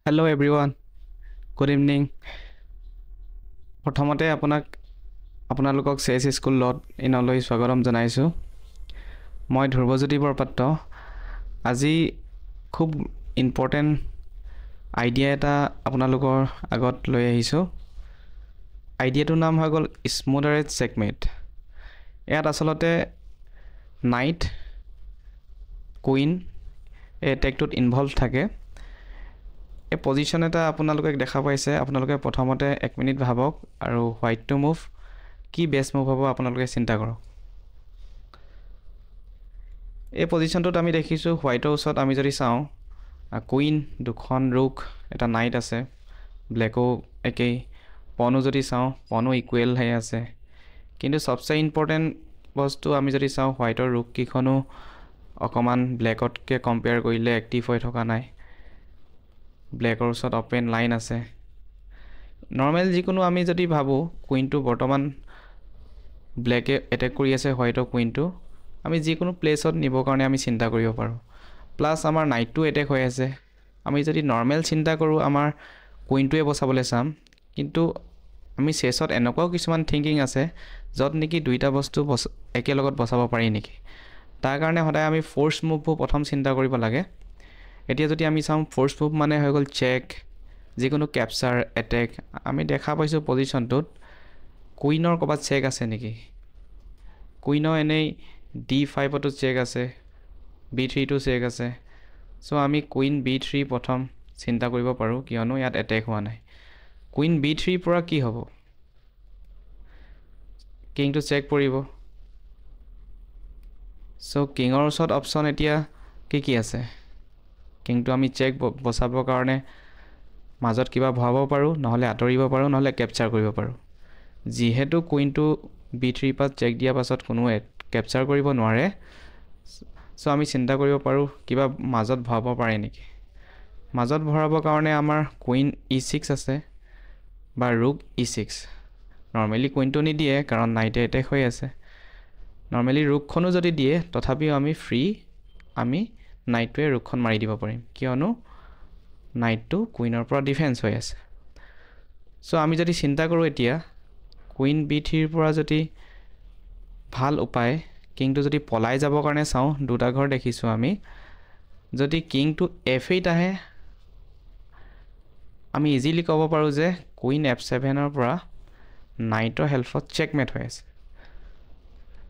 Hello' everyone, good evening. প্ৰথমতে আপোনালোকক চেছ স্কুলত ইনলৈ স্বাগতম জনাইছোঁ। মই ধ্ৰুৱজ্যোতি বৰপাত্ৰ। আজি খুব ইম্পৰ্টেণ্ট আইডিয়া এটা আপোনালোকৰ আগত লৈ আহিছোঁ। আইডিয়াটোৰ নাম হৈ গ'ল স্মুডাৰেজ চেকমেট। ইয়াত আচলতে নাইট, কুইন এই এটেকটোত ইনভলভ থাকে। এই পজিশ্যন এটা আপোনালোকে দেখা পাইছে। আপোনালোকে প্ৰথমতে 1 মিনিট ভাবক আৰু হোৱাইট টু মুভ কি বেষ্ট মুভ হ'ব আপোনালোকে চিন্তা কৰক। এই পজিশ্যনটোত আমি দেখিছোঁ হোৱাইটৰ ওচৰত আমি যদি চাওঁ কুইন, দুখন ৰুক, এটা নাইট আছে, ব্লেকো একেই, পনো যদি চাওঁ পনো ইকুৱেল হৈ আছে। কিন্তু চবচে ইম্পৰ্টেণ্ট বস্তু আমি যদি চাওঁ হোৱাইটৰ ৰুককেইখনো অকণমান ব্লেকতকৈ কম্পেয়াৰ কৰিলে এক্টিভ হৈ থকা নাই। ব্লেকৰ ওচৰত অপেন লাইন আছে। নৰ্মেল যিকোনো আমি যদি ভাবোঁ কুইনটো বৰ্তমান ব্লেকে এটেক কৰি আছে হোৱাইটৰ কুইনটো, আমি যিকোনো প্লেচত নিবৰ কাৰণে আমি চিন্তা কৰিব পাৰোঁ। প্লাছ আমাৰ নাইটটো এটেক হৈ আছে। আমি যদি নৰ্মেল চিন্তা কৰোঁ আমাৰ কুইনটোৱে বচাবলৈ চাম, কিন্তু আমি চেছত এনেকুৱাও কিছুমান থিংকিং আছে য'ত নেকি দুইটা বস্তু একেলগত বচাব পাৰি নেকি। তাৰ কাৰণে সদায় আমি ফ'ৰ্চ মুভবোৰ প্ৰথম চিন্তা কৰিব লাগে। এতিয়া যদি আমি চাওঁ ফ'ৰ্চ মুভ মানে হৈ গ'ল চেক, যিকোনো কেপচাৰ, এটেক। আমি দেখা পাইছোঁ পজিশ্যনটোত কুইনৰ ক'ৰবাত চেক আছে নেকি। কুইনৰ এনেই D5তো চেক আছে, B3টো চেক আছে। চ' আমি কুইন B3 প্ৰথম চিন্তা কৰিব পাৰোঁ, কিয়নো ইয়াত এটেক হোৱা নাই। কুইন B3ৰ পৰা কি হ'ব? কিংটো চেক পৰিব। চ' কিঙৰ ওচৰত অপশ্যন এতিয়া কি আছে? কিংটো আমি চেক বচাবৰ কাৰণে মাজত কিবা ভৰাব পাৰোঁ, নহ'লে আঁতৰিব পাৰোঁ, নহ'লে কেপচাৰ কৰিব পাৰোঁ। যিহেতু কুইনটো B3 পৰা চেক দিয়াৰ পাছত কোনোৱে কেপচাৰ কৰিব নোৱাৰে, চ' আমি চিন্তা কৰিব পাৰোঁ কিবা মাজত ভৰাব পাৰে নেকি। মাজত ভৰাবৰ কাৰণে আমাৰ কুইন E6 আছে বা ৰুক E6। নৰ্মেলি কুইনটো নিদিয়ে কাৰণ নাইটে এটেক হৈ আছে। নৰ্মেলি ৰুকখনো যদি দিয়ে তথাপিও আমি নাইটটোৱে ৰুকখন মাৰি দিব পাৰিম, কিয়নো নাইটটো কুইনৰ পৰা ডিফেন্স হৈ আছে। চ' আমি যদি চিন্তা কৰোঁ এতিয়া কুইন B3ৰ পৰা যদি ভাল উপায়, কিংটো যদি পলাই যাবৰ কাৰণে চাওঁ, দুটা ঘৰ দেখিছোঁ আমি। যদি কিংটো F8 আহে, আমি ইজিলি ক'ব পাৰোঁ যে কুইন F7ৰ পৰা নাইটৰ হেল্পত চেকমেট হৈ আছে।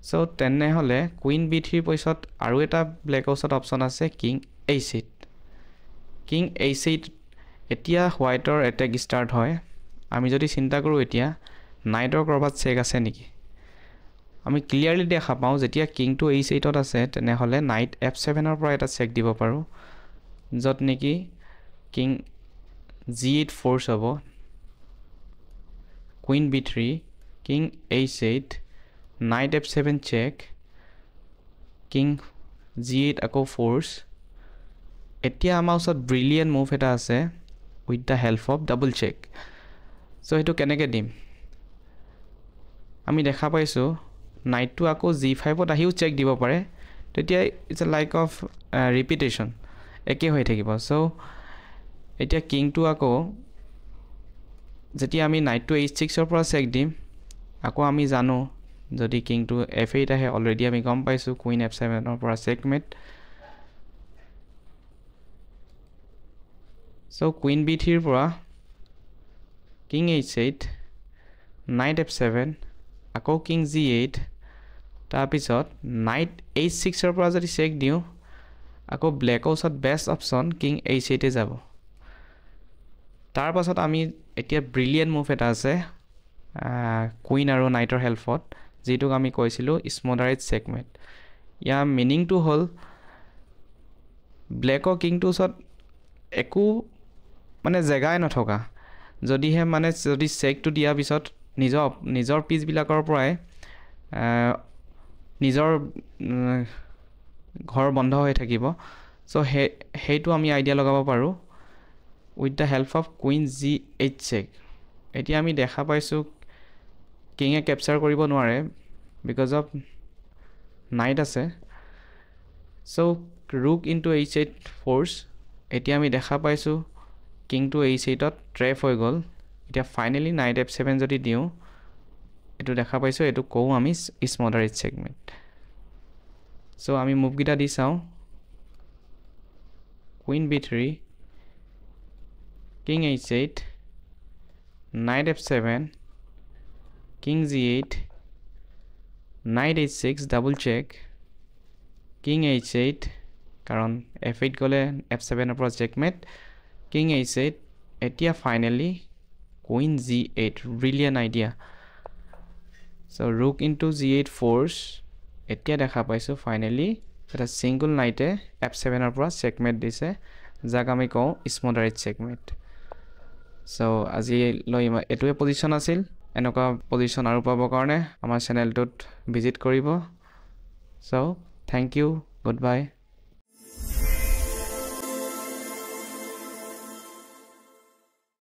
চ' তেনেহ'লে কুইন B3ৰ পিছত আৰু এটা ব্লেকৰ ওচৰত অপশ্যন আছে কিং H8। কিং H8 এতিয়া হোৱাইটৰ এটেক ষ্টাৰ্ট হয়। আমি যদি চিন্তা কৰোঁ এতিয়া নাইটৰ ক'ৰবাত চেক আছে নেকি। আমি ক্লিয়াৰলি দেখা পাওঁ যেতিয়া কিংটো H8ত আছে তেনেহ'লে নাইট F7ৰ পৰা এটা চেক দিব পাৰোঁ, য'ত নেকি কিং G8 ফ'ৰ্চ হ'ব। Queen B3, king H8, knight F7 check, king G8 আকৌ ফ'ৰ্চ। এতিয়া আমাৰ ওচৰত ব্ৰিলিয়েণ্ট মুভ এটা আছে with the help of double check. চ' সেইটো কেনেকৈ দিম? আমি দেখা পাইছোঁ নাইটটো আকৌ G5ত আহিও চেক দিব পাৰে। তেতিয়া ইটছ এ লাইক অফ ৰিপিটেশ্যন, একে হৈ থাকিব। চ' এতিয়া কিংটো আকৌ যেতিয়া আমি নাইটটো H6ৰ পৰা চেক দিম, আকৌ আমি জানো যদি কিংটো F8 আহে, অলৰেডি আমি গম পাইছোঁ কুইন F7ৰ পৰা চেকমেট। চ' কুইন B3ৰ পৰা কিং H8, নাইট F7, আকৌ কিং G8, তাৰপিছত নাইট H6ৰ পৰা যদি চেক দিওঁ, আকৌ ব্লেকৰ ওচৰত বেষ্ট অপশ্যন কিং H8 যাব। তাৰ পাছত আমি এতিয়া ব্ৰিলিয়েণ্ট মুভ এটা আছে কুইন আৰু নাইটৰ হেল্পত, যিটোক আমি কৈছিলোঁ স্মুডাৰেজ চেকমেট। ইয়াৰ মিনিংটো হ'ল ব্লেকৰ কিংটোৰ ওচৰত একো মানে জেগাই নথকা, যদিহে মানে যদি চেকটো দিয়াৰ পিছত নিজৰ পিচবিলাকৰ পৰাই নিজৰ ঘৰ বন্ধ হৈ থাকিব। চ' সেইটো আমি আইডিয়া লগাব পাৰোঁ with the help of queen G8 check. এতিয়া আমি দেখা পাইছোঁ কিঙে কেপচাৰ কৰিব নোৱাৰে বিকজ অফ নাইট আছে। চ' ৰুক ইনটু H8 ফ'ৰ্চ। এতিয়া আমি দেখা পাইছোঁ কিংটো h8ত ট্ৰেপ হৈ গ'ল এতিয়া ফাইনেলি নাইট f7 যদি দিওঁ এটো দেখা পাইছো এটো কও আমি ইজ মডাৰেট সেগমেন্ট সো আমি মুভ গিটা দি চাও queen b3 king h8 knight f7 king g8 knight h6 double check king h8 কারণ f8 গলে f7 এর উপর চেকমেট king h8 এতিয়া finally queen g8 brilliant idea so rook into g8 force এতিয়া দেখা পাইছো ফাইনালি এটা সিঙ্গল নাইটে f7 এর উপর চেকমেট দিছে যাক আমি কও স্মডারেট চেকমেট so আজি লৈ এটোৱে পজিশন আছিল এনেকা পজিশন আৰু পাবৰ কাৰণে আমাৰ চেনেলটোত ভিজিট কৰিব so thank you goodbye